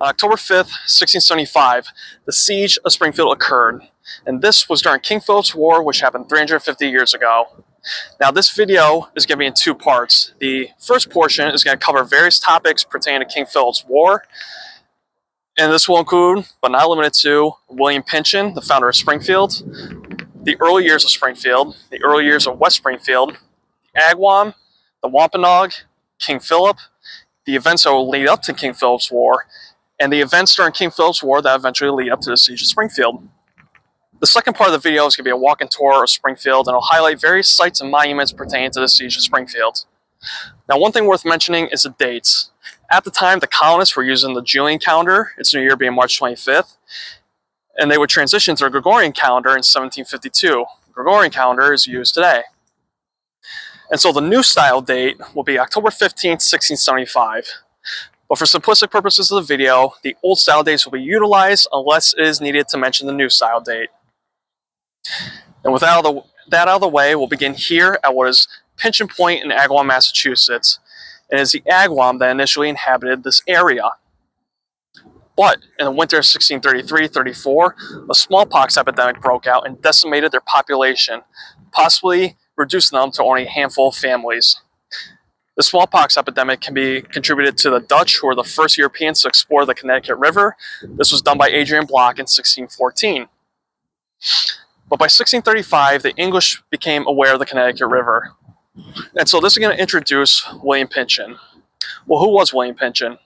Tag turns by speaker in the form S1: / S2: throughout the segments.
S1: On October 5th, 1675, the Siege of Springfield occurred, and this was during King Philip's War, which happened 350 years ago. Now, this video is going to be in two parts. The first portion is going to cover various topics pertaining to King Philip's War, and this will include, but not limited to, William Pynchon, the founder of Springfield, the early years of Springfield, the early years of West Springfield, the Agawam, the Wampanoag, King Philip, the events that will lead up to King Philip's War, and the events during King Philip's War that eventually lead up to the Siege of Springfield. The second part of the video is going to be a walk and tour of Springfield, and it'll highlight various sites and monuments pertaining to the Siege of Springfield. Now, one thing worth mentioning is the dates. At the time, the colonists were using the Julian calendar, its new year being March 25th, and they would transition to the Gregorian calendar in 1752. The Gregorian calendar is used today. And so the new style date will be October 15th, 1675. But for simplistic purposes of the video, the old style dates will be utilized unless it is needed to mention the new style date. And with that out of the way, we'll begin here at what is Pynchon Point in Agawam, Massachusetts. And it is the Agawam that initially inhabited this area. But in the winter of 1633-34, a smallpox epidemic broke out and decimated their population, possibly reducing them to only a handful of families. The smallpox epidemic can be contributed to the Dutch, who were the first Europeans to explore the Connecticut River. This was done by Adrian Block in 1614. But by 1635, the English became aware of the Connecticut River. And so this is going to introduce William Pynchon. Well, who was William Pynchon?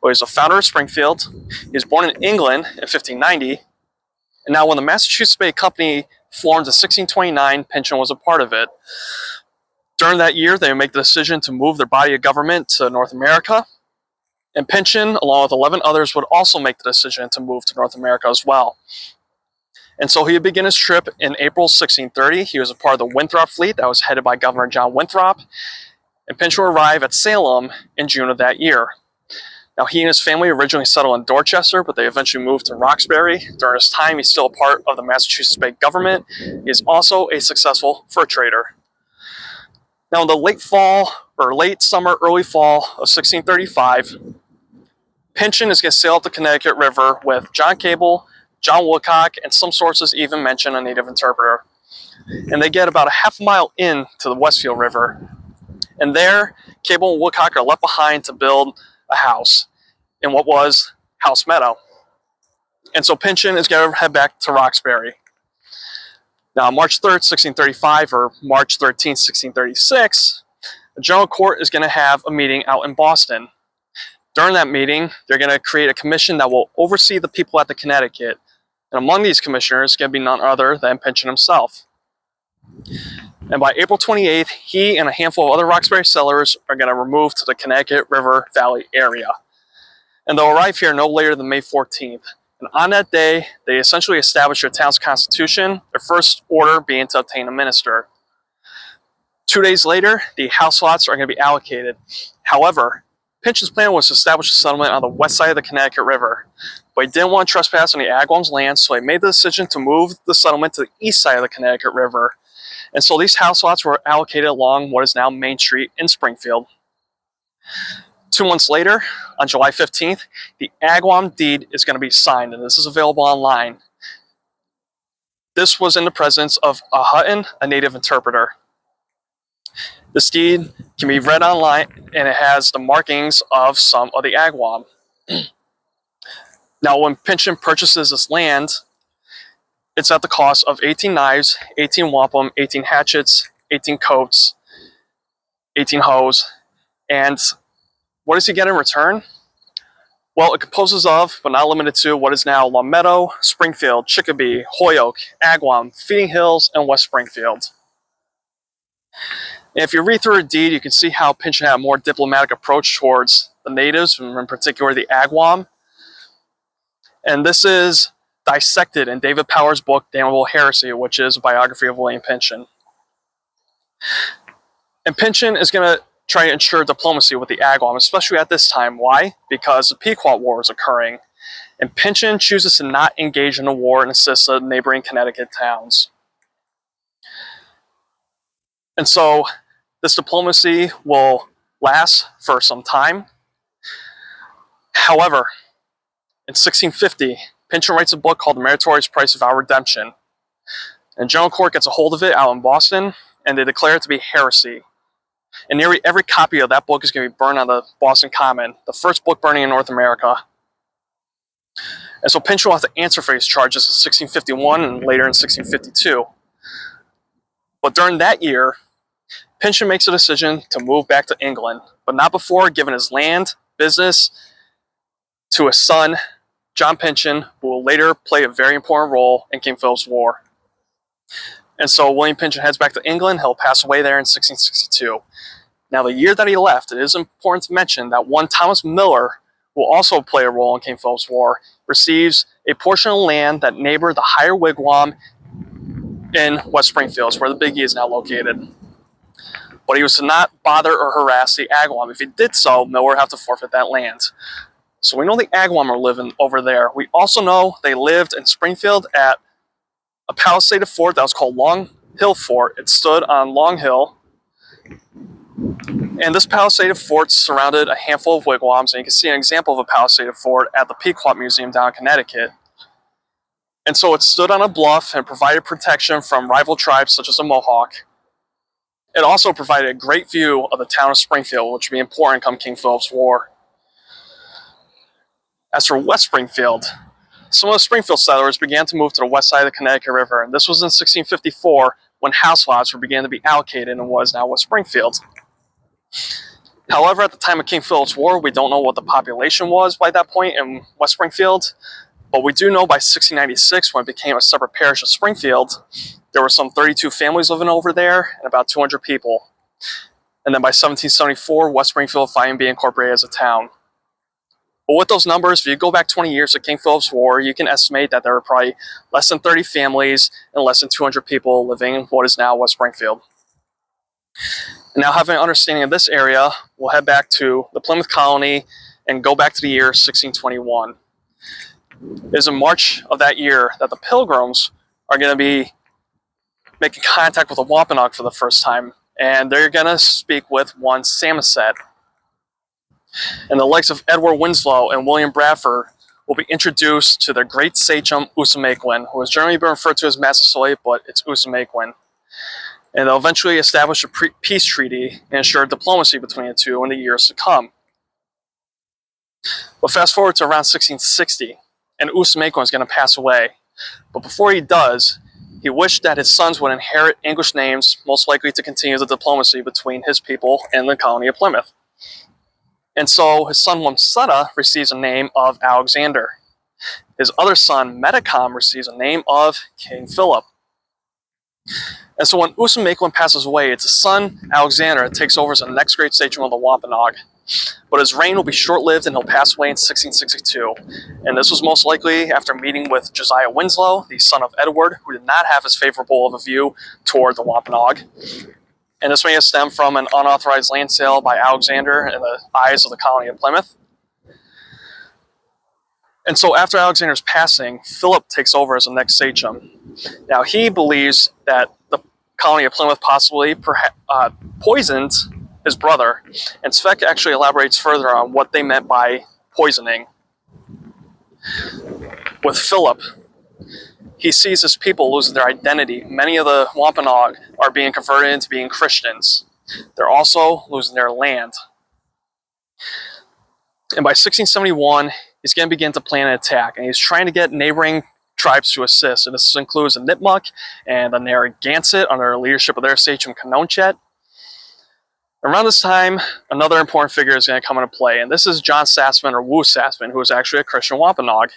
S1: Well, he was the founder of Springfield. He was born in England in 1590. And now when the Massachusetts Bay Company formed in 1629, Pynchon was a part of it. During that year, they would make the decision to move their body of government to North America. And Pynchon, along with 11 others, would also make the decision to move to North America as well. And so he would begin his trip in April 1630. He was a part of the Winthrop fleet that was headed by Governor John Winthrop. And Pynchon would arrive at Salem in June of that year. Now, he and his family originally settled in Dorchester, but they eventually moved to Roxbury. During his time, he's still a part of the Massachusetts Bay government. He is also a successful fur trader. Now, in the late summer, early fall of 1635, Pynchon is going to sail up the Connecticut River with John Cable, John Woodcock, and some sources even mention a native interpreter. And they get about a half mile into the Westfield River. And there, Cable and Woodcock are left behind to build a house in what was House Meadow. And so Pynchon is going to head back to Roxbury. Now, on March 3rd, 1635, or March 13th, 1636, the General Court is going to have a meeting out in Boston. During that meeting, they're going to create a commission that will oversee the people at the Connecticut. And among these commissioners is going to be none other than Pynchon himself. And by April 28th, he and a handful of other Roxbury settlers are going to remove to the Connecticut River Valley area. And they'll arrive here no later than May 14th. And on that day, they essentially establish their town's constitution, their first order being to obtain a minister. 2 days later, the house lots are going to be allocated. However, Pynchon's plan was to establish a settlement on the west side of the Connecticut River. But he didn't want to trespass on the Agawam's land, so he made the decision to move the settlement to the east side of the Connecticut River. And so these house lots were allocated along what is now Main Street in Springfield. 2 months later, on July 15th, the Agawam deed is going to be signed, and this is available online. This was in the presence of a Hutton, a native interpreter. This deed can be read online, and it has the markings of some of the Agawam. Now, when Pynchon purchases this land, it's at the cost of 18 knives, 18 wampum, 18 hatchets, 18 coats, 18 hoes. And what does he get in return? Well, it composes of, but not limited to, what is now Long Meadow, Springfield, Chicopee, Holyoke, Agawam, Feeding Hills, and West Springfield. And if you read through a deed, you can see how Pynchon had a more diplomatic approach towards the natives, and in particular the Agawam. And this is dissected in David Power's book, Damnable Heresy, which is a biography of William Pynchon. And Pynchon is going to try to ensure diplomacy with the Agawam, especially at this time. Why? Because the Pequot War is occurring. And Pynchon chooses to not engage in the war and assist the neighboring Connecticut towns. And so this diplomacy will last for some time. However, In 1650, Pynchon writes a book called The Meritorious Price of Our Redemption. And General Court gets a hold of it out in Boston, and they declare it to be heresy. And nearly every copy of that book is going to be burned on the Boston Common, the first book burning in North America. And so Pynchon will have to answer for these charges in 1651 and later in 1652. But during that year, Pynchon makes a decision to move back to England, but not before giving his land, business, to his son, John Pynchon, who will later play a very important role in King Philip's War. And so William Pynchon heads back to England. He'll pass away there in 1662. Now, the year that he left, it is important to mention that one Thomas Miller, who will also play a role in King Philip's War, receives a portion of land that neighbored the Higher Wigwam in West Springfield, where the Big E is now located. But he was to not bother or harass the Agawam. If he did so, Miller would have to forfeit that land. So we know the Agawam are living over there. We also know they lived in Springfield at a palisaded fort that was called Long Hill Fort. It stood on Long Hill. And this palisaded fort surrounded a handful of wigwams, and you can see an example of a palisaded fort at the Pequot Museum down in Connecticut. And so it stood on a bluff and provided protection from rival tribes such as the Mohawk. It also provided a great view of the town of Springfield, which would be important come King Philip's War. As for West Springfield, some of the Springfield settlers began to move to the west side of the Connecticut River, and this was in 1654 when house lots were beginning to be allocated in what is now West Springfield. However, at the time of King Philip's War, we don't know what the population was by that point in West Springfield, but we do know by 1696, when it became a separate parish of Springfield, there were some 32 families living over there and about 200 people. And then by 1774, West Springfield would finally be incorporated as a town. But with those numbers, if you go back 20 years to King Philip's War, you can estimate that there were probably less than 30 families and less than 200 people living in what is now West Springfield. And now having an understanding of this area, we'll head back to the Plymouth colony and go back to the year 1621. It is in March of that year that the Pilgrims are going to be making contact with the Wampanoag for the first time, and they're going to speak with one Samoset. And the likes of Edward Winslow and William Bradford will be introduced to their great sachem Usamequin, who has generally been referred to as Massasoit, but it's Usamequin. And they'll eventually establish a peace treaty and ensure diplomacy between the two in the years to come. But fast forward to around 1660, and Usamequin is going to pass away. But before he does, he wished that his sons would inherit English names, most likely to continue the diplomacy between his people and the colony of Plymouth. And so his son Wamsutta receives a name of Alexander. His other son, Metacom, receives a name of King Philip. And so when Usamequin passes away, it's his son, Alexander, that takes over as the next great sachem of the Wampanoag. But his reign will be short-lived and he'll pass away in 1662. And this was most likely after meeting with Josiah Winslow, the son of Edward, who did not have as favorable of a view toward the Wampanoag. And this may have stemmed from an unauthorized land sale by Alexander in the eyes of the colony of Plymouth. And so after Alexander's passing, Philip takes over as the next sachem. Now he believes that the colony of Plymouth possibly poisoned his brother, and Svek actually elaborates further on what they meant by poisoning. With Philip, he sees his people losing their identity. Many of the Wampanoag are being converted into being Christians. They're also losing their land. And by 1671, he's going to begin to plan an attack, and he's trying to get neighboring tribes to assist. And this includes the Nipmuc and the Narragansett under the leadership of their sachem Canonchet. Around this time, another important figure is going to come into play, and this is John Sassman, or Wu Sassman, who is actually a Christian Wampanoag.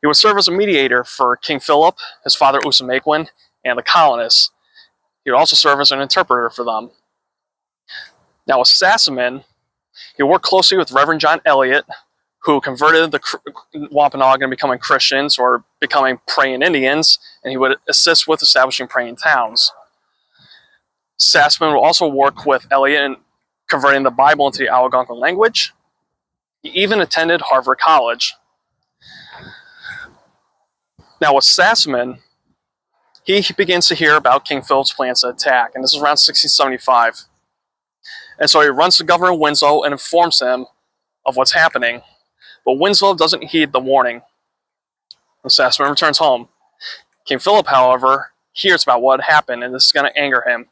S1: He would serve as a mediator for King Philip, his father Usamequin, and the colonists. He would also serve as an interpreter for them. Now with Sassaman, he worked closely with Reverend John Eliot, who converted the Wampanoag into becoming Christians or becoming praying Indians, and he would assist with establishing praying towns. Sassman will also work with Eliot in converting the Bible into the Algonquin language. He even attended Harvard College. Now with Sassman, he begins to hear about King Philip's plans to attack, and this is around 1675. And so he runs to Governor Winslow and informs him of what's happening. But Winslow doesn't heed the warning. Sassamon returns home. King Philip, however, hears about what happened, and this is going to anger him.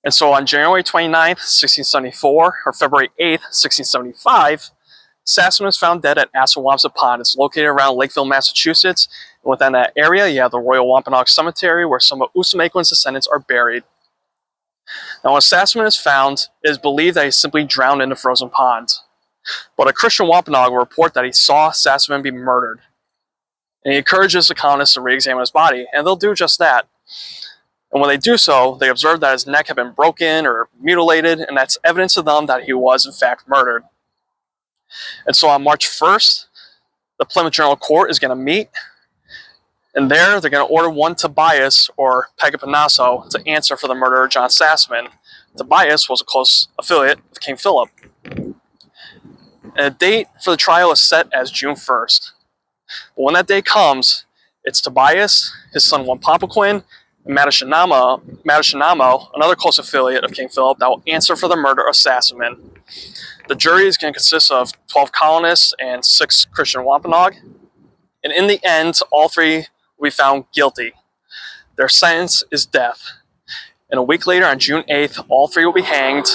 S1: And so on January 29th, 1674, or February 8th, 1675, Sassamon is found dead at Assawamsett Pond. It's located around Lakeville, Massachusetts. And within that area, you have the Royal Wampanoag Cemetery, where some of Usamakwen's descendants are buried. Now, when Sassamon is found, it is believed that he simply drowned in the frozen pond. But a Christian Wampanoag will report that he saw Sassamon be murdered. And he encourages the colonists to re-examine his body, and they'll do just that. And when they do so, they observe that his neck had been broken or mutilated, and that's evidence to them that he was, in fact, murdered. And so on March 1st, the Plymouth General Court is going to meet, and there they're going to order one Tobias, or Pegapanasso, to answer for the murder of John Sassamon. Tobias was a close affiliate of King Philip. And a date for the trial is set as June 1st. But when that day comes, it's Tobias, his son Wampanoag, and Madashinamo, another close affiliate of King Philip, that will answer for the murder of Sassamon. The jury is going to consist of 12 colonists and 6 Christian Wampanoag. And in the end, all 3 will be found guilty. Their sentence is death. And a week later, on June 8th, all 3 will be hanged.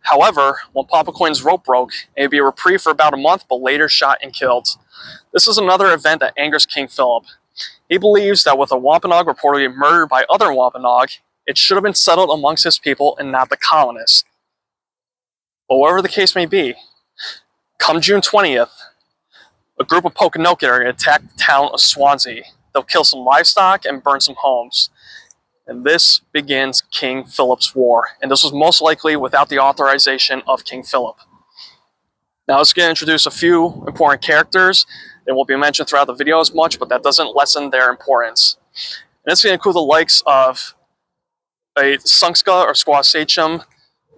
S1: However, Wampanoag's rope broke, and he'd be reprieved for about a month, but later shot and killed. This is another event that angers King Philip. He believes that with a Wampanoag reportedly murdered by other Wampanoag, it should have been settled amongst his people and not the colonists. But whatever the case may be, come June 20th, a group of Pokanoket are going to attack the town of Swansea. They'll kill some livestock and burn some homes. And this begins King Philip's War. And this was most likely without the authorization of King Philip. Now let's get to introduce a few important characters. They won't be mentioned throughout the video as much, but that doesn't lessen their importance. And it's going to include the likes of a Sungska or Squaw Sachem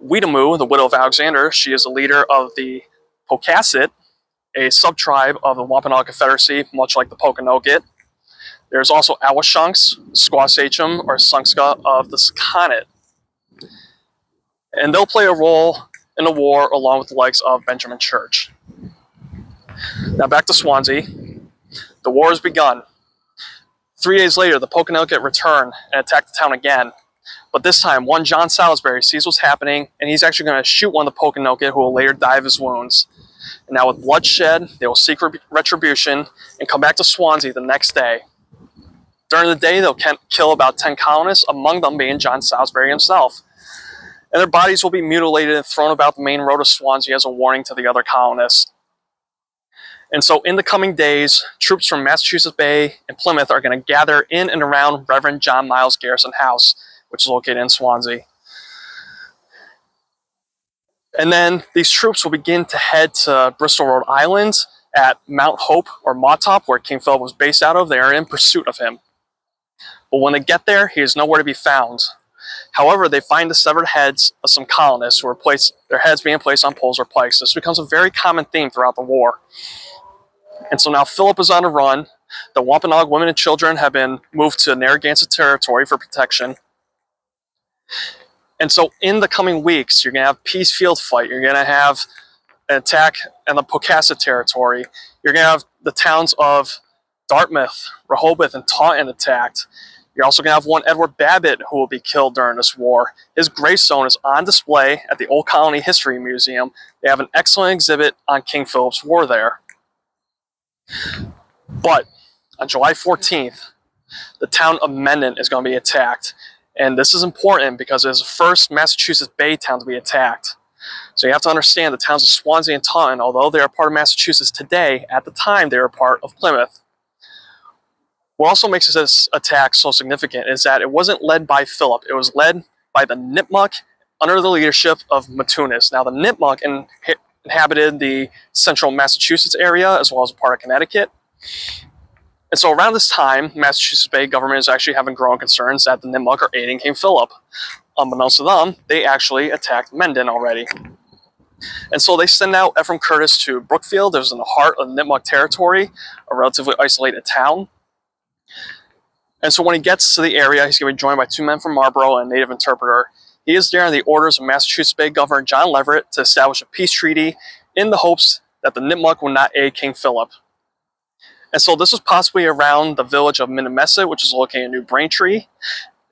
S1: Weetamoo, the widow of Alexander. She is the leader of the Pocasset, a sub-tribe of the Wampanoag Confederacy, much like the Pokanoket. There's also Awashunks, Squaw Sachem, or Sungska of the Sakonnet. And they'll play a role in the war along with the likes of Benjamin Church. Now back to Swansea. The war has begun. 3 days later, the Pokanoket return and attack the town again. But this time, one John Salisbury sees what's happening, and he's actually going to shoot one of the Pokanoket, who will later die of his wounds. And now with bloodshed, they will seek retribution and come back to Swansea the next day. During the day, they'll kill about 10 colonists, among them being John Salisbury himself. And their bodies will be mutilated and thrown about the main road of Swansea as a warning to the other colonists. And so in the coming days, troops from Massachusetts Bay and Plymouth are going to gather in and around Reverend John Miles Garrison House, which is located in Swansea. And then these troops will begin to head to Bristol, Rhode Island at Mount Hope or Mautop, where King Philip was based out of. They are in pursuit of him. But when they get there, he is nowhere to be found. However, they find the severed heads of some colonists who are their heads being placed on poles or pikes. This becomes a very common theme throughout the war. And so now Philip is on the run. The Wampanoag women and children have been moved to Narragansett territory for protection. And so in the coming weeks, you're going to have peace field fight. You're going to have an attack in the Pocasset territory. You're going to have the towns of Dartmouth, Rehoboth, and Taunton attacked. You're also going to have one Edward Babbitt who will be killed during this war. His gravestone is on display at the Old Colony History Museum. They have an excellent exhibit on King Philip's War there. But on July 14th, the town of Mendon is going to be attacked. And this is important because it is the first Massachusetts Bay town to be attacked. So you have to understand the towns of Swansea and Taunton, although they are part of Massachusetts today, at the time they were part of Plymouth. What also makes this attack so significant is that it wasn't led by Philip. It was led by the Nipmuc under the leadership of Matunis. Now the Nipmuc inhabited the central Massachusetts area as well as a part of Connecticut. And so around this time, Massachusetts Bay government is actually having growing concerns that the Nipmuc are aiding King Philip. Unbeknownst to them, they actually attacked Mendon already. And so they send out Ephraim Curtis to Brookfield. It was in the heart of the Nipmuc territory, a relatively isolated town. And so when he gets to the area, he's going to be joined by 2 men from Marlborough and a native interpreter. He is there on the orders of Massachusetts Bay Governor John Leverett to establish a peace treaty in the hopes that the Nipmuc would not aid King Philip. And so this was possibly around the village of Minnemesset, which is located in New Braintree.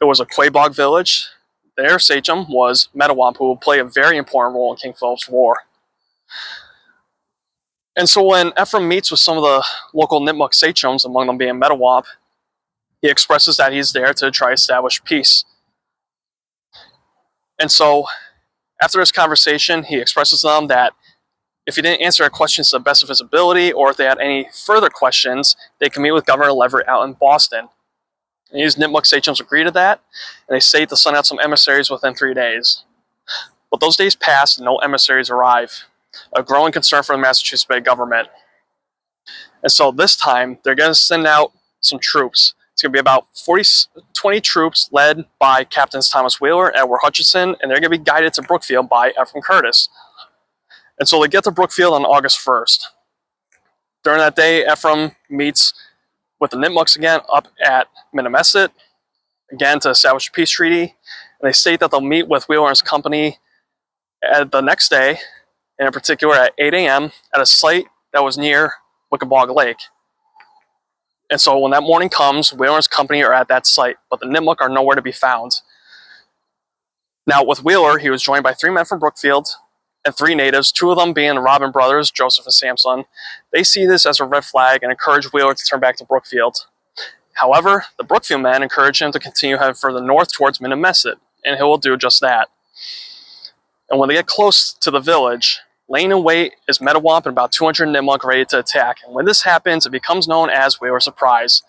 S1: It was a Quabog village. Their sachem was Metawamp, who would play a very important role in King Philip's war. And so when Ephraim meets with some of the local Nipmuc sachems, among them being Metawamp, he expresses that he's there to try to establish peace. And so after this conversation, he expresses to them that if he didn't answer their questions to the best of his ability, or if they had any further questions, they can meet with Governor Leverett out in Boston. And these Nipmuc sachems agree to that, and they say to send out some emissaries within 3 days. But those days pass and no emissaries arrive, a growing concern for the Massachusetts Bay government. And so this time, they're going to send out some troops. It's going to be about 20 troops led by Captains Thomas Wheeler and Edward Hutchinson, and they're going to be guided to Brookfield by Ephraim Curtis. And so they get to Brookfield on August 1st. During that day, Ephraim meets with the Nipmucs again up at Minnemesset, again to establish a peace treaty. And they state that they'll meet with Wheeler and his company the next day, and in particular at 8 a.m. at a site that was near Wickabog Lake. And so when that morning comes, Wheeler and his company are at that site, but the Nipmuc are nowhere to be found. Now with Wheeler, he was joined by 3 men from Brookfield and 3 natives, 2 of them being the Robin brothers, Joseph and Samson. They see this as a red flag and encourage Wheeler to turn back to Brookfield. However, the Brookfield men encourage him to continue heading further north towards Minnemesset, and he will do just that. And when they get close to the village, laying in wait is Metawamp and about 200 Nipmuc ready to attack. And when this happens, it becomes known as Wheeler Surprise.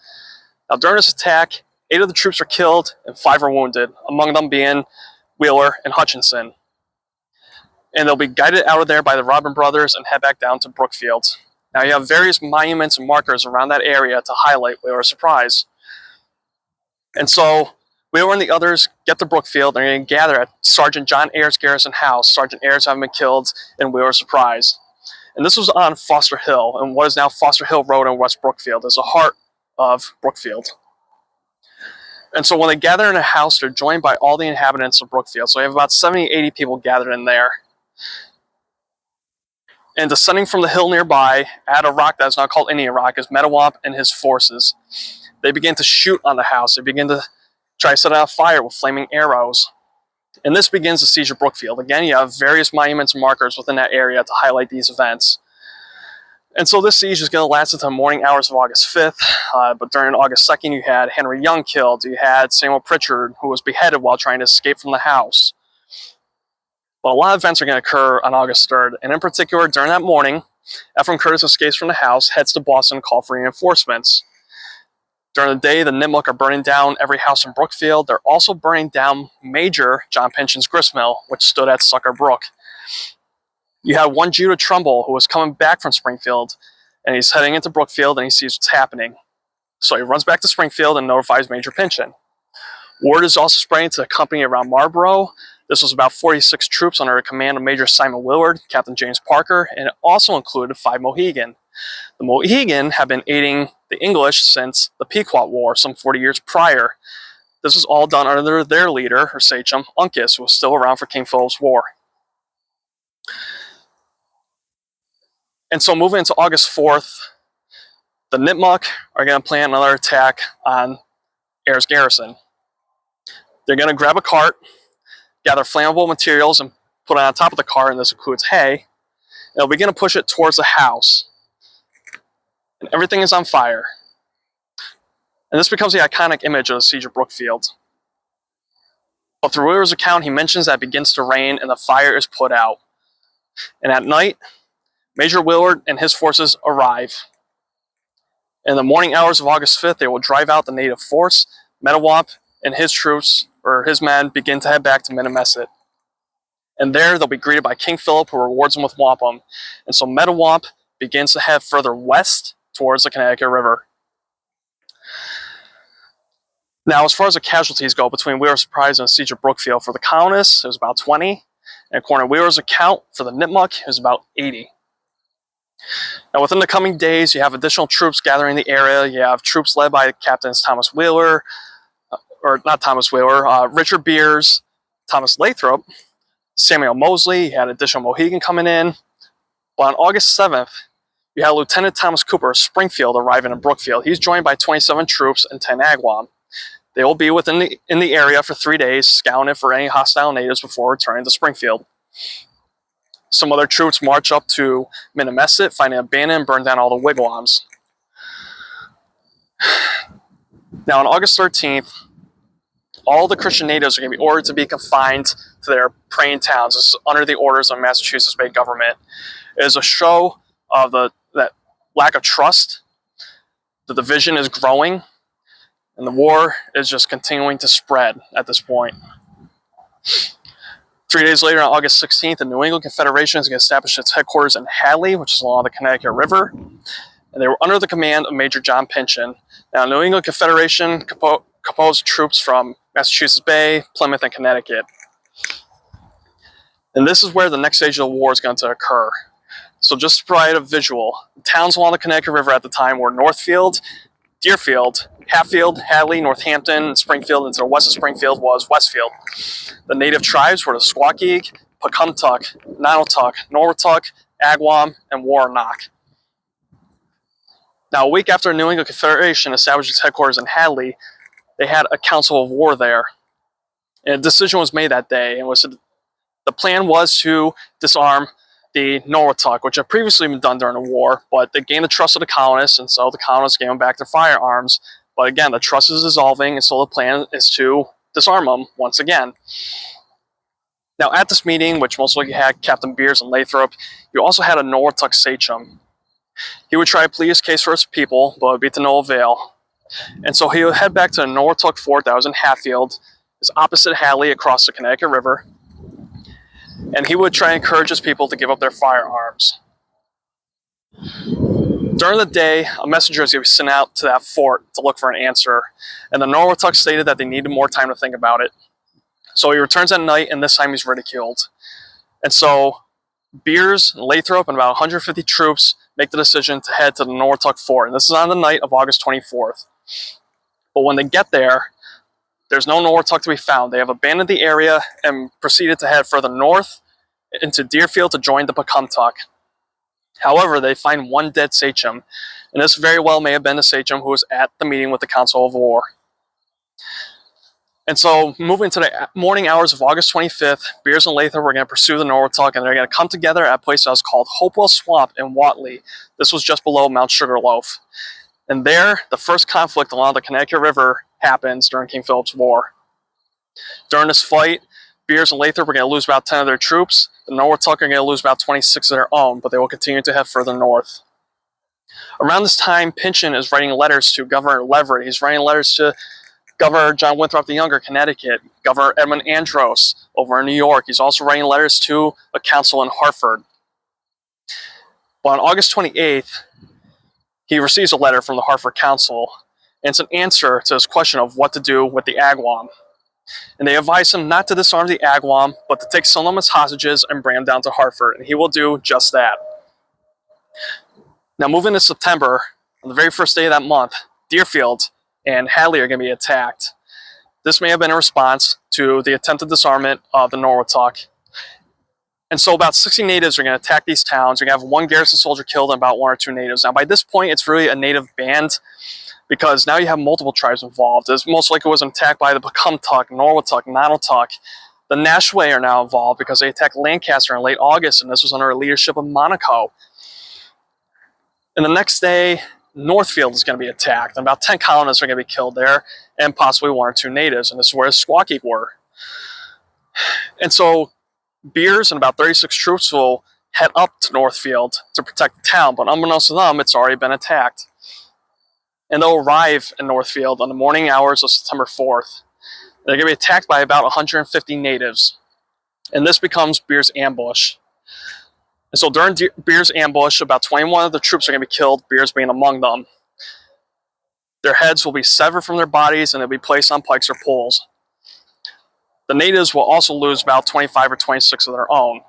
S1: Now during this attack, 8 of the troops are killed and 5 are wounded, among them being Wheeler and Hutchinson. And they'll be guided out of there by the Robin brothers and head back down to Brookfield. Now you have various monuments and markers around that area to highlight Wheeler Surprise. And so Wheeler and the others get to Brookfield and they're going to gather at Sergeant John Ayers' garrison house. Sergeant Ayers having been killed in Wheeler Surprise. And this was on Foster Hill, and what is now Foster Hill Road in West Brookfield. It's the heart of Brookfield. And so when they gather in a house, they're joined by all the inhabitants of Brookfield. So we have about 70, 80 people gathered in there. And descending from the hill nearby, at a rock that is now called Indian Rock, is Metawamp and his forces. They begin to shoot on the house. They begin to try to set it on fire with flaming arrows. And this begins the Siege of Brookfield. Again, you have various monuments and markers within that area to highlight these events. And so this siege is going to last until the morning hours of August 5th. But during August 2nd, you had Henry Young killed. You had Samuel Pritchard, who was beheaded while trying to escape from the house. But a lot of events are going to occur on August 3rd. And in particular, during that morning, Ephraim Curtis escapes from the house, heads to Boston, and calls for reinforcements. During the day, the Nipmuc are burning down every house in Brookfield. They're also burning down Major John Pynchon's gristmill, which stood at Sucker Brook. You have one Judah Trumbull who was coming back from Springfield, and he's heading into Brookfield, and he sees what's happening. So he runs back to Springfield and notifies Major Pynchon. Word is also spreading to the company around Marlborough. This was about 46 troops under the command of Major Simon Willard, Captain James Parker, and it also included 5 Mohegan. The Mohegan have been aiding the English since the Pequot War, some 40 years prior. This was all done under their leader, or sachem, Uncas, who was still around for King Philip's War. And so moving into August 4th, the Nipmuc are going to plan another attack on Ayers Garrison. They're going to grab a cart, gather flammable materials, and put it on top of the cart, and this includes hay. And they'll begin to push it towards the house. And everything is on fire. And this becomes the iconic image of the Siege of Brookfield. But through Wheeler's account, he mentions that it begins to rain and the fire is put out. And at night, Major Willard and his forces arrive. In the morning hours of August 5th, they will drive out the native force. Metawamp and his troops, or his men, begin to head back to Minnemesset. And there, they'll be greeted by King Philip, who rewards them with wampum. And so Metawamp begins to head further west towards the Connecticut River. Now, as far as the casualties go between Wheeler's Surprise and the Siege of Brookfield, for the colonists, it was about 20. And according to Wheeler's account, for the Nipmuc, it was about 80. Now, within the coming days, you have additional troops gathering in the area. You have troops led by Captains Thomas Wheeler, or not Thomas Wheeler, Richard Beers, Thomas Lathrop, Samuel Mosley. You had additional Mohegan coming in. But on August 7th, you had Lieutenant Thomas Cooper of Springfield arriving in Brookfield. He's joined by 27 troops and 10 Agawam. They will be in the area for 3 days, scouting it for any hostile natives before returning to Springfield. Some other troops march up to Minnemesset, finding abandoned and burn down all the wigwams. Now, on August 13th, all the Christian natives are going to be ordered to be confined to their praying towns. This is under the orders of Massachusetts Bay government. It is a show of that lack of trust. The division is growing, and the war is just continuing to spread at this point. 3 days later, on August 16th, the New England Confederation is going to establish its headquarters in Hadley, which is along the Connecticut River. And they were under the command of Major John Pynchon. Now, New England Confederation composed of troops from Massachusetts Bay, Plymouth, and Connecticut. And this is where the next stage of the war is going to occur. So just to provide a visual, the towns along the Connecticut River at the time were Northfield, Deerfield, Hatfield, Hadley, Northampton, Springfield, and to the west of Springfield was Westfield. The native tribes were the Squaqueag, Pecumtuck, Nonotuck, Norwottuck, Agawam, and Waranock. Now, a week after the New England Confederation established its headquarters in Hadley, they had a council of war there. And a decision was made that day, and the plan was to disarm the Norwottuck, which had previously been done during the war, but they gained the trust of the colonists, and so the colonists gave them back their firearms. But again, the trust is dissolving, and so the plan is to disarm them once again. Now, at this meeting, which most likely had Captain Beers and Lathrop, you also had a Norwottuck sachem. He would try to plead his case for his people, but it would be to no avail. And so he would head back to the Norwottuck fort that was in Hatfield, is opposite Hadley across the Connecticut River, and he would try and encourage his people to give up their firearms. During the day, a messenger is going to be sent out to that fort to look for an answer, and the Norwottuck stated that they needed more time to think about it. So he returns at night, and this time he's ridiculed. And so Beers, Lathrop, and about 150 troops make the decision to head to the Norwottuck fort, and this is on the night of August 24th. But when they get there, there's no Norwottuck to be found. They have abandoned the area and proceeded to head further north into Deerfield to join the Pecumtuck. However, they find one dead sachem, and this very well may have been the sachem who was at the meeting with the Council of War. And so, moving to the morning hours of August 25th, Beers and Lathrop were going to pursue the Norwottuck, and they're going to come together at a place that was called Hopewell Swamp in Whately. This was just below Mount Sugarloaf. And there, the first conflict along the Connecticut River happens during King Philip's War. During this fight, Beers and Lathrop are going to lose about 10 of their troops. The Norwottuck are going to lose about 26 of their own, but they will continue to head further north. Around this time, Pynchon is writing letters to Governor Leverett. He's writing letters to Governor John Winthrop the Younger, Connecticut, Governor Edmund Andros over in New York. He's also writing letters to a council in Hartford. But on August 28th, he receives a letter from the Hartford Council, and it's an answer to his question of what to do with the Agawam. And they advise him not to disarm the Agawam, but to take some of them as hostages and bring them down to Hartford, and he will do just that. Now, moving to September, on the very first day of that month, Deerfield and Hadley are going to be attacked. This may have been a response to the attempted disarmament of the Norwottuck. And so about 60 natives are going to attack these towns. You're going to have one garrison soldier killed and about 1 or 2 natives. Now, by this point, it's really a native band because now you have multiple tribes involved. It's most likely was an attack by the Pecumtuck, Norwottuck, Nonotuck. The Nashway are now involved because they attacked Lancaster in late August, and this was under the leadership of Monaco. And the next day, Northfield is going to be attacked, and about 10 colonists are going to be killed there, and possibly 1 or 2 natives, and this is where the Squaqueag were. And so Beers and about 36 troops will head up to Northfield to protect the town, but unbeknownst to them, it's already been attacked. And they'll arrive in Northfield on the morning hours of September 4th. They're going to be attacked by about 150 natives, and this becomes Beers' ambush. And so during Beers' ambush, about 21 of the troops are going to be killed, Beers being among them. Their heads will be severed from their bodies and they'll be placed on pikes or poles. The natives will also lose about 25 or 26 of their own.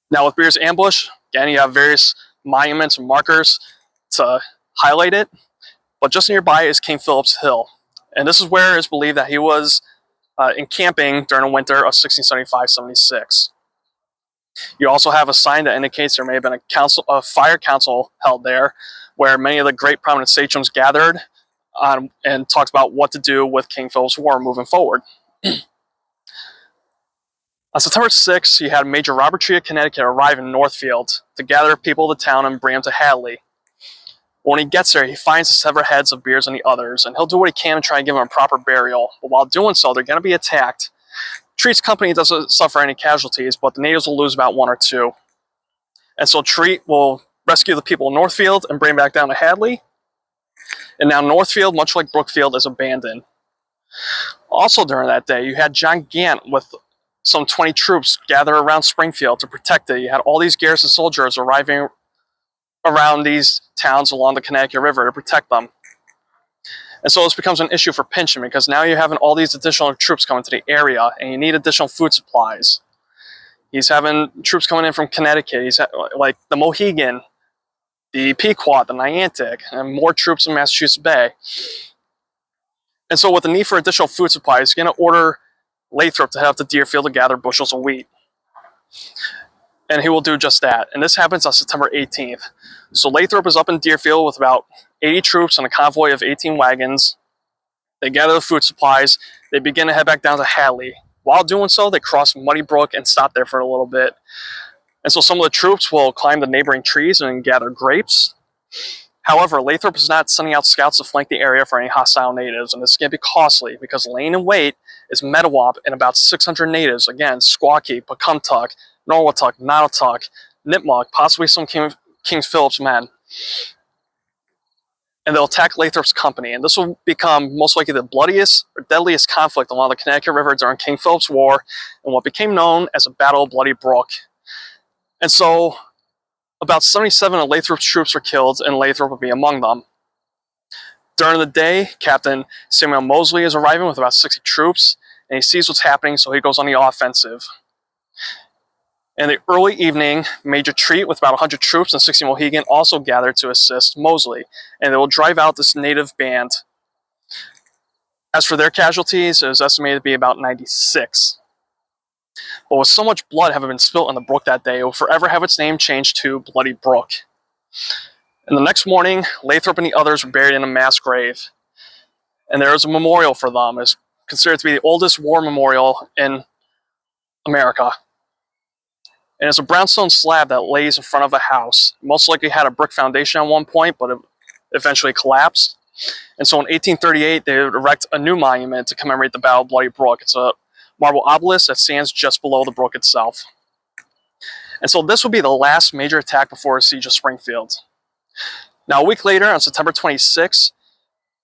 S1: Now with Beers' ambush, again, you have various monuments and markers to highlight it, but just nearby is King Philip's Hill. And this is where it is believed that he was encamping during the winter of 1675-76. You also have a sign that indicates there may have been a fire council held there, where many of the great prominent sachems gathered and talks about what to do with King Philip's War moving forward. On September 6th, you had Major Robert Tree of Connecticut arrive in Northfield to gather people of the town and bring them to Hadley. When he gets there, he finds the severed heads of Beers and the others, and he'll do what he can to try and give them a proper burial. But while doing so, they're going to be attacked. Treat's company doesn't suffer any casualties, but the natives will lose about 1 or 2. And so Treat will rescue the people in Northfield and bring them back down to Hadley. And now Northfield, much like Brookfield, is abandoned. Also during that day, you had John Gant with some 20 troops gather around Springfield to protect it. You had all these garrison soldiers arriving around these towns along the Connecticut River to protect them. And so this becomes an issue for Pynchon, because now you're having all these additional troops coming to the area, and you need additional food supplies. He's having troops coming in from Connecticut. He's like the Mohegan, the Pequot, the Niantic, and more troops in Massachusetts Bay. And so with the need for additional food supplies, he's going to order Lathrop to head up to Deerfield to gather bushels of wheat. And he will do just that. And this happens on September 18th. So Lathrop is up in Deerfield with about 80 troops and a convoy of 18 wagons. They gather the food supplies. They begin to head back down to Hadley. While doing so, they cross Muddy Brook and stop there for a little bit. And so some of the troops will climb the neighboring trees and gather grapes. However, Lathrop is not sending out scouts to flank the area for any hostile natives, and this is going to be costly because laying in wait is Metawap and about 600 natives, again, Squawky, Pecumtuck, Norwatuck, Nonotuck, Nipmuc, possibly some King Philip's men. And they'll attack Lathrop's company, and this will become most likely the bloodiest or deadliest conflict along the Connecticut River during King Philip's War, and what became known as the Battle of Bloody Brook. And so about 77 of Lathrop's troops were killed, and Lathrop will be among them. During the day, Captain Samuel Mosley is arriving with about 60 troops, and he sees what's happening, so he goes on the offensive. In the early evening, Major Treat with about 100 troops and 60 Mohegan also gathered to assist Mosley, and they will drive out this native band. As for their casualties, it was estimated to be about 96. But with so much blood having been spilt in the brook that day, it will forever have its name changed to Bloody Brook. And the next morning, Lathrop and the others were buried in a mass grave. And there is a memorial for them. It's considered to be the oldest war memorial in America. And it's a brownstone slab that lays in front of a house. It most likely had a brick foundation at one point, but it eventually collapsed. And so in 1838, they would erect a new monument to commemorate the Battle of Bloody Brook. It's a marble obelisk that stands just below the brook itself. And so this will be the last major attack before the Siege of Springfield. Now, a week later, on September 26,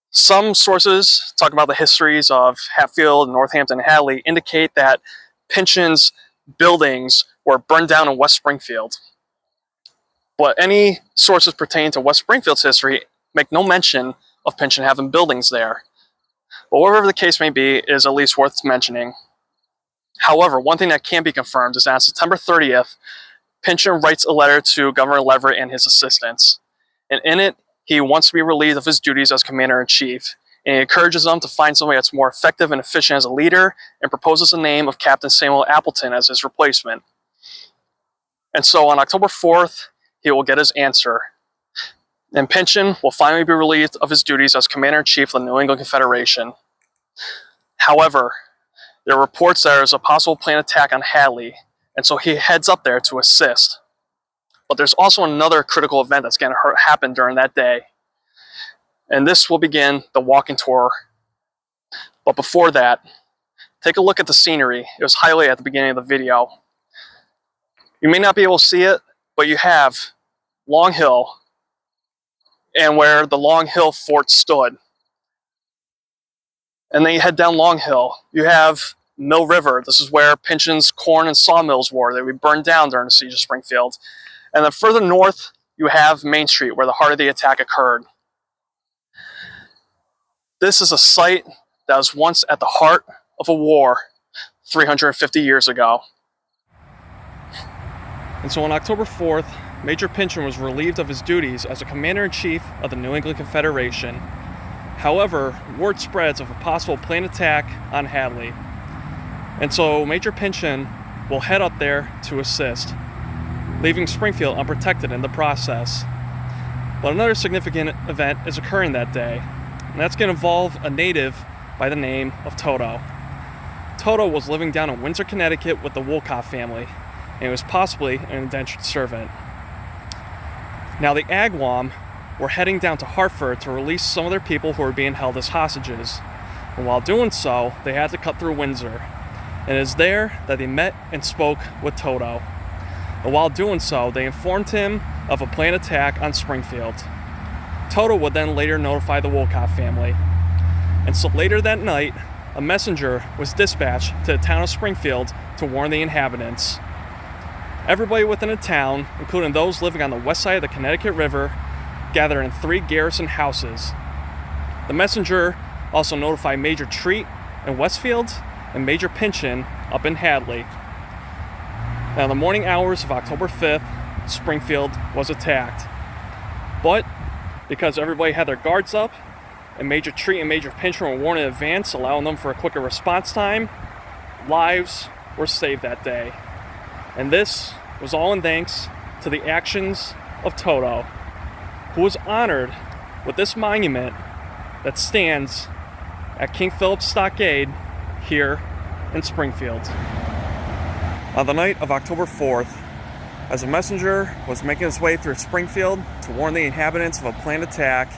S1: some sources talk about the histories of Hatfield, Northampton, and Hadley indicate that Pynchon's buildings were burned down in West Springfield. But any sources pertaining to West Springfield's history make no mention of Pynchon having buildings there. But whatever the case may be, it is at least worth mentioning. However, one thing that can be confirmed is that on September 30th, Pynchon writes a letter to Governor Leverett and his assistants. And in it, he wants to be relieved of his duties as Commander-in-Chief. And he encourages them to find somebody that's more effective and efficient as a leader, and proposes the name of Captain Samuel Appleton as his replacement. And so on October 4th, he will get his answer. And Pynchon will finally be relieved of his duties as Commander-in-Chief of the New England Confederation. However, there are reports that there is a possible planned attack on Hadley, and so he heads up there to assist. But there's also another critical event that's going to happen during that day. And this will begin the walking tour. But before that, take a look at the scenery. It was highlighted at the beginning of the video. You may not be able to see it, but you have Long Hill, and where the Long Hill fort stood. And then you head down Long Hill. You have Mill River. This is where Pynchon's corn and sawmills were. They would burn down during the Siege of Springfield. And then further north, you have Main Street, where the heart of the attack occurred. This is a site that was once at the heart of a war 350 years ago. And so on October 4th, Major Pynchon was relieved of his duties as a Commander-in-Chief of the New England Confederation. However, word spreads of a possible planned attack on Hadley. And so Major Pynchon will head up there to assist. leaving Springfield unprotected in the process. But another significant event is occurring that day, and that's going to involve a native by the name of Toto. Toto was living down in Windsor, Connecticut with the Wolcott family, and he was possibly an indentured servant. Now the Agawam were heading down to Hartford to release some of their people who were being held as hostages. And while doing so, they had to cut through Windsor. And it is there that they met and spoke with Toto. And while doing so, they informed him of a planned attack on Springfield. Toto would then later notify the Wolcott family. And so later that night, a messenger was dispatched to the town of Springfield to warn the inhabitants. Everybody within the town, including those living on the west side of the Connecticut River, gathered in 3 garrison houses. The messenger also notified Major Treat in Westfield and Major Pynchon up in Hadley. Now, in the morning hours of October 5th, Springfield was attacked. But because everybody had their guards up and Major Treat and Major Pynchon were warned in advance, allowing them for a quicker response time, lives were saved that day. And this was all in thanks to the actions of Toto, who was honored with this monument that stands at King Philip's Stockade here in Springfield. On the night of October 4th, as a messenger was making his way through Springfield to warn the inhabitants of a planned attack,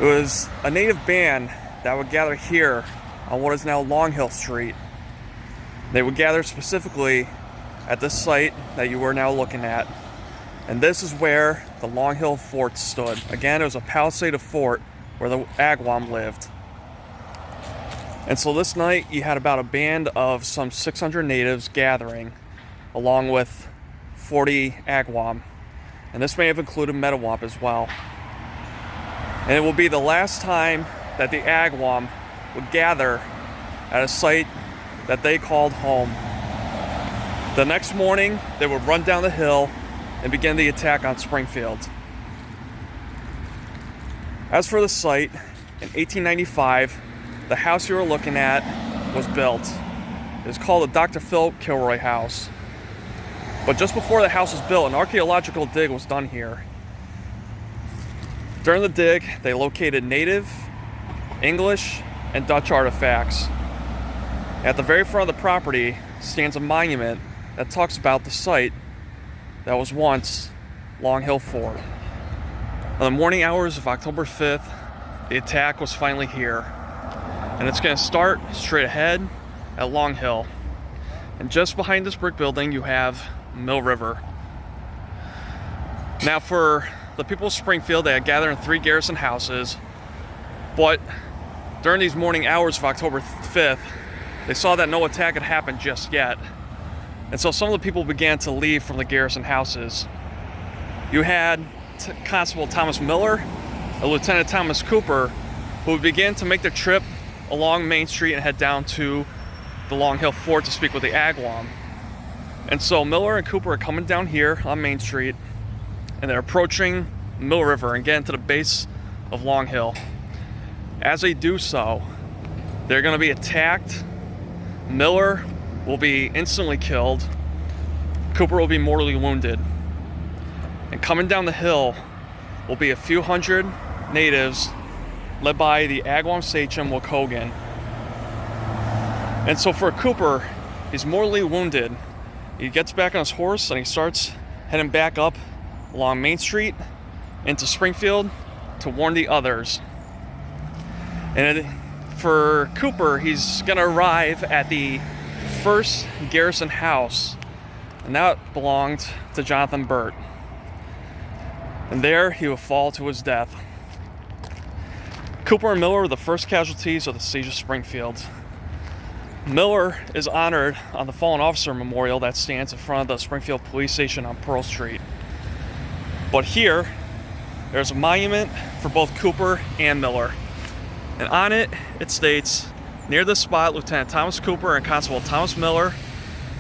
S1: it was a native band that would gather here on what is now Long Hill Street. They would gather specifically at this site that you are now looking at. And this is where the Long Hill Fort stood. Again, it was a palisade fort where the Agawam lived. And so this night, you had about a band of some 600 natives gathering, along with 40 Agawam. And this may have included Metawamp as well. And it will be the last time that the Agawam would gather at a site that they called home. The next morning, they would run down the hill and begin the attack on Springfield. As for the site, in 1895, the house you are looking at was built. It is called the Dr. Philip Kilroy House. But just before the house was built, an archaeological dig was done here. During the dig, they located native, English, and Dutch artifacts. At the very front of the property stands a monument that talks about the site that was once Long Hill Fort. On the morning hours of October 5th, the attack was finally here. And it's going to start straight ahead at Long Hill. And just behind this brick building, you have Mill River. Now, for the people of Springfield, they had gathered in 3 garrison houses. But during these morning hours of October 5th, they saw that no attack had happened just yet. And so some of the people began to leave from the garrison houses. You had Constable Thomas Miller and Lieutenant Thomas Cooper, who would begin to make their trip along Main Street and head down to the Long Hill Fort to speak with the Agawam. And so Miller and Cooper are coming down here on Main Street, and they're approaching Mill River and getting to the base of Long Hill. As they do so, they're going to be attacked. Miller will be instantly killed. Cooper will be mortally wounded. And coming down the hill will be a few hundred natives led by the Agawam sachem Waukegan. And so for Cooper, he's mortally wounded. He gets back on his horse and he starts heading back up along Main Street into Springfield to warn the others. And for Cooper, he's going to arrive at the first garrison house, and that belonged to Jonathan Burt. And there he will fall to his death. Cooper and Miller were the first casualties of the Siege of Springfield. Miller is honored on the Fallen Officer Memorial that stands in front of the Springfield Police Station on Pearl Street. But here, there's a monument for both Cooper and Miller. And on it, it states, near this spot, Lieutenant Thomas Cooper and Constable Thomas Miller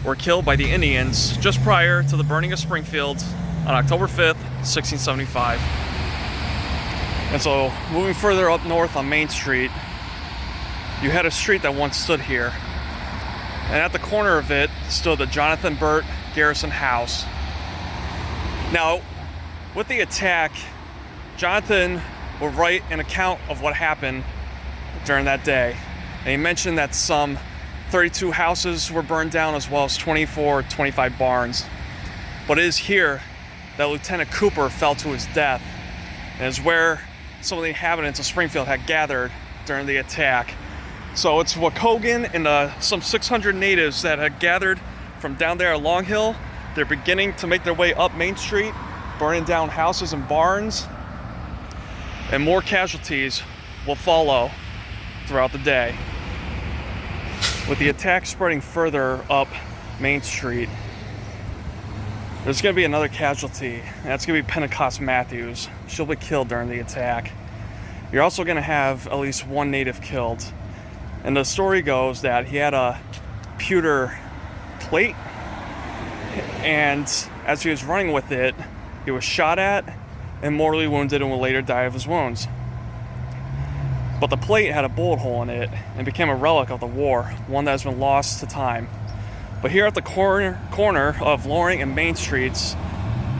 S1: were killed by the Indians just prior to the burning of Springfield on October 5th, 1675. And so, moving further up north on Main Street, you had a street that once stood here. And at the corner of it stood the Jonathan Burt Garrison House. Now, with the attack, Jonathan will write an account of what happened during that day. And he mentioned that some 32 houses were burned down, as well as 25 barns. But it is here that Lieutenant Cooper fell to his death, and is where some of the inhabitants of Springfield had gathered during the attack. So it's Waukegan and some 600 natives that had gathered from down there at Long Hill. They're beginning to make their way up Main Street, burning down houses and barns, and more casualties will follow throughout the day. With the attack spreading further up Main Street, there's going to be another casualty, and that's going to be Pentecost Matthews. She'll be killed during the attack. You're also going to have at least one native killed. And the story goes that he had a pewter plate, and as he was running with it, he was shot at and mortally wounded and will later die of his wounds. But the plate had a bullet hole in it and became a relic of the war, one that has been lost to time. But here at the corner of Loring and Main Streets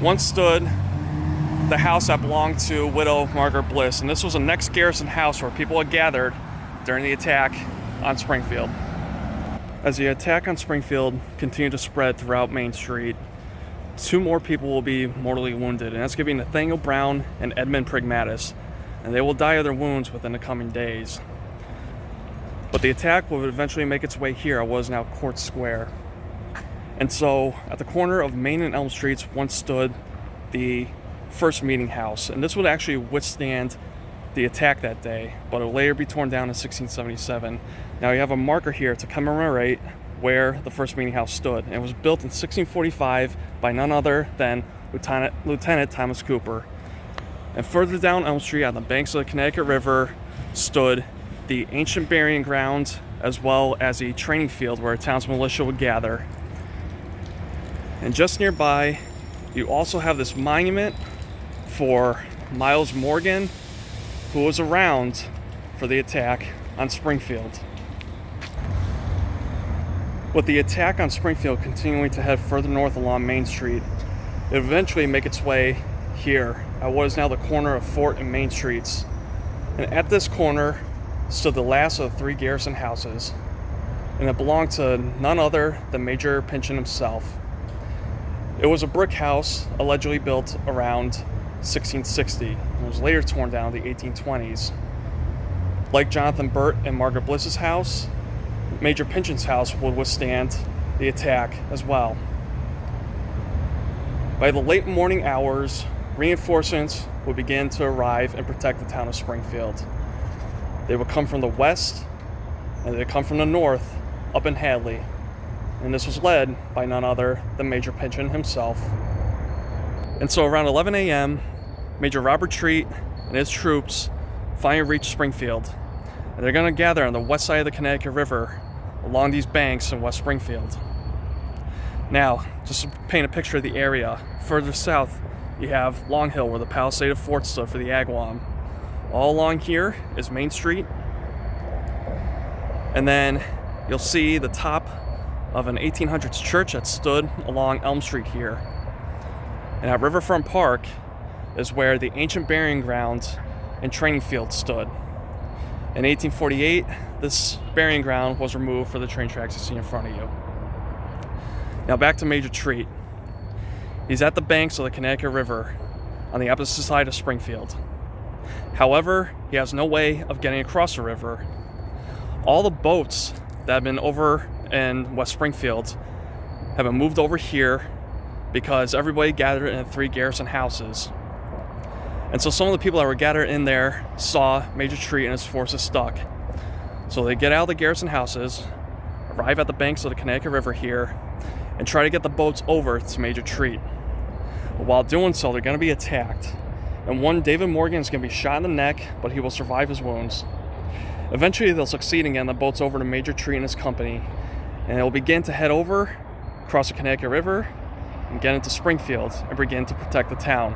S1: once stood the house that belonged to widow Margaret Bliss, and this was the next garrison house where people had gathered during the attack on Springfield. As the attack on Springfield continued to spread throughout Main Street, 2 more people will be mortally wounded, and that's going to be Nathaniel Brown and Edmund Pragmatis, and they will die of their wounds within the coming days. But the attack will eventually make its way here at what is now Court Square. And so, at the corner of Main and Elm Streets once stood the first meeting house, and this would actually withstand the attack that day, but it will later be torn down in 1677. Now you have a marker here to commemorate where the first meeting house stood, and it was built in 1645 by none other than Lieutenant Thomas Cooper. And further down Elm Street, on the banks of the Connecticut River, stood the ancient burying ground, as well as a training field where a town's militia would gather. And just nearby, you also have this monument for Miles Morgan, who was around for the attack on Springfield. With the attack on Springfield continuing to head further north along Main Street, it would eventually make its way here at what is now the corner of Fort and Main Streets. And at this corner stood the last of the 3 garrison houses, and it belonged to none other than Major Pynchon himself. It was a brick house allegedly built around 1660 and was later torn down in the 1820s. Like Jonathan Burt and Margaret Bliss's house, Major Pynchon's house would withstand the attack as well. By the late morning hours, reinforcements would begin to arrive and protect the town of Springfield. They would come from the west, and they would come from the north, up in Hadley. And this was led by none other than Major Pynchon himself. And so around 11 a.m., Major Robert Treat and his troops finally reached Springfield. And they're going to gather on the west side of the Connecticut River along these banks in West Springfield. Now, just to paint a picture of the area, further south you have Long Hill, where the Palisaded Fort stood for the Agawam. All along here is Main Street. And then you'll see the top of an 1800s church that stood along Elm Street here. And at Riverfront Park is where the ancient burying ground and training field stood. In 1848, this burying ground was removed for the train tracks you see in front of you. Now back to Major Treat. He's at the banks of the Connecticut River on the opposite side of Springfield. However, he has no way of getting across the river. All the boats that have been over in West Springfield have been moved over here because everybody gathered in 3 garrison houses. And so some of the people that were gathered in there saw Major Treat and his forces stuck. So they get out of the garrison houses, arrive at the banks of the Connecticut River here, and try to get the boats over to Major Treat. But while doing so, they're going to be attacked. And one David Morgan is going to be shot in the neck, but he will survive his wounds. Eventually, they'll succeed in getting the boats over to Major Treat and his company, and they'll begin to head over, cross the Connecticut River, and get into Springfield and begin to protect the town.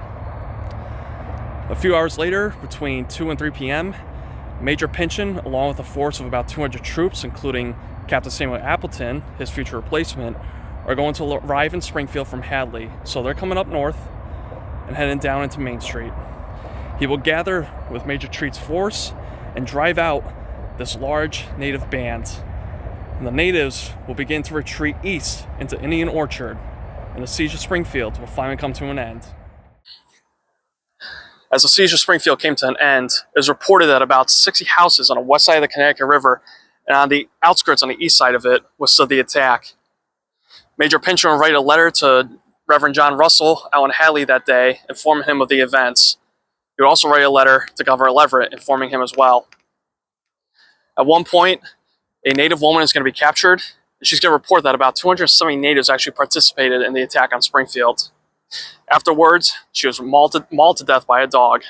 S1: A few hours later, between 2 and 3 p.m., Major Pynchon, along with a force of about 200 troops, including Captain Samuel Appleton, his future replacement, are going to arrive in Springfield from Hadley. So they're coming up north, and heading down into Main Street. He will gather with Major Treat's force and drive out this large native band. And the natives will begin to retreat east into Indian Orchard, and the Siege of Springfield will finally come to an end. As the Siege of Springfield came to an end, it was reported that about 60 houses on the west side of the Connecticut River and on the outskirts on the east side of it withstood the attack. Major Pinchon would write a letter to Reverend John Russell out in Hadley that day, informing him of the events. He would also write a letter to Governor Leverett, informing him as well. At one point, a native woman is going to be captured, and she's going to report that about 270 natives actually participated in the attack on Springfield. Afterwards, she was mauled to death by a dog.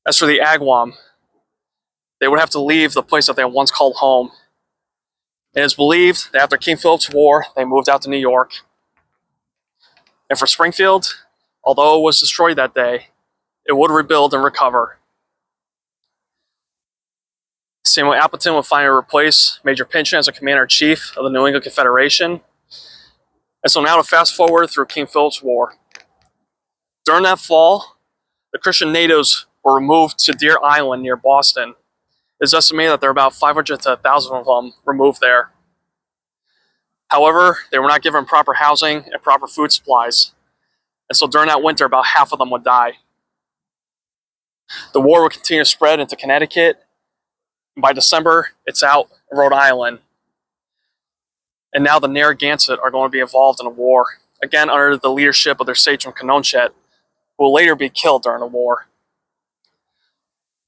S1: As for the Agawam, they would have to leave the place that they once called home. It is believed that after King Philip's War, they moved out to New York. And for Springfield, although it was destroyed that day, it would rebuild and recover. Samuel Appleton would finally replace Major Pinchon as a commander-in-chief of the New England Confederation. And so now to fast forward through King Philip's War. During that fall, the Christian natives were removed to Deer Island near Boston. It's estimated that there are about 500 to 1,000 of them removed there. However, they were not given proper housing and proper food supplies. And so during that winter, about half of them would die. The war would continue to spread into Connecticut. And by December, it's out in Rhode Island. And now the Narragansett are going to be involved in a war, again under the leadership of their sage from Canonchet, who will later be killed during the war.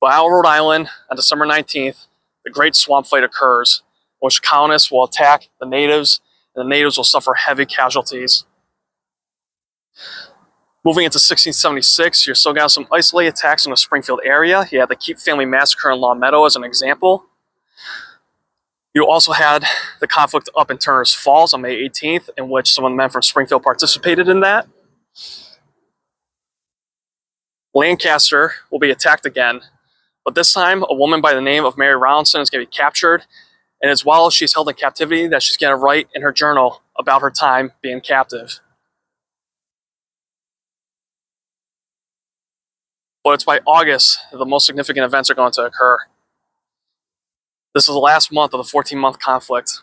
S1: But out in Rhode Island, on December 19th, the Great Swamp Fight occurs, in which colonists will attack the natives, and the natives will suffer heavy casualties. Moving into 1676, you're still got some isolated attacks in the Springfield area. You had the Keep Family Massacre in Long Meadow as an example. You also had the conflict up in Turner's Falls on May 18th, in which some of the men from Springfield participated in that. Lancaster will be attacked again, but this time a woman by the name of Mary Rollinson is going to be captured, and as while she's held in captivity that she's going to write in her journal about her time being captive. But it's by August that the most significant events are going to occur. This is the last month of the 14-month conflict.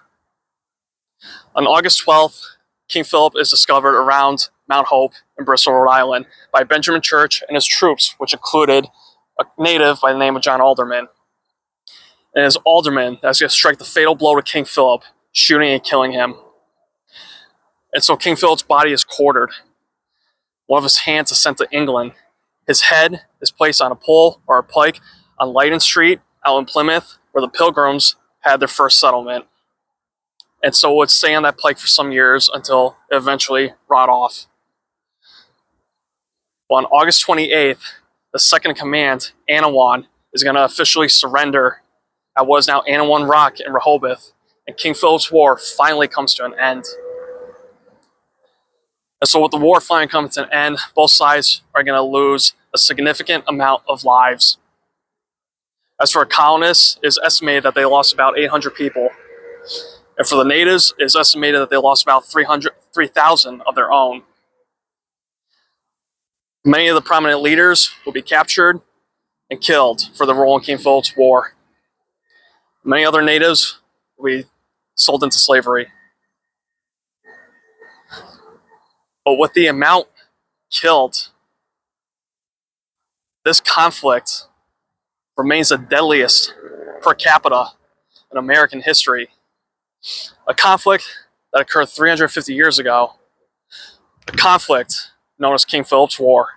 S1: On August 12th, King Philip is discovered around Mount Hope in Bristol, Rhode Island, by Benjamin Church and his troops, which included a native by the name of John Alderman. And it is Alderman that's going to strike the fatal blow to King Philip, shooting and killing him. And so King Philip's body is quartered. One of his hands is sent to England. His head is placed on a pole or a pike on Leyden Street out in Plymouth, where the Pilgrims had their first settlement. And so it would stay on that pike for some years until it eventually rot off. Well, on August 28th, the second in command, Anawan, is going to officially surrender at what is now Anawan Rock in Rehoboth, and King Philip's War finally comes to an end. And so with the war finally coming to an end, both sides are going to lose a significant amount of lives. As for colonists, it's estimated that they lost about 800 people. And for the natives, it's estimated that they lost about 3,000 of their own. Many of the prominent leaders will be captured and killed for the role in King Philip's War. Many other natives will be sold into slavery. But with the amount killed, this conflict remains the deadliest per capita in American history. A conflict that occurred 350 years ago. A conflict known as King Philip's War.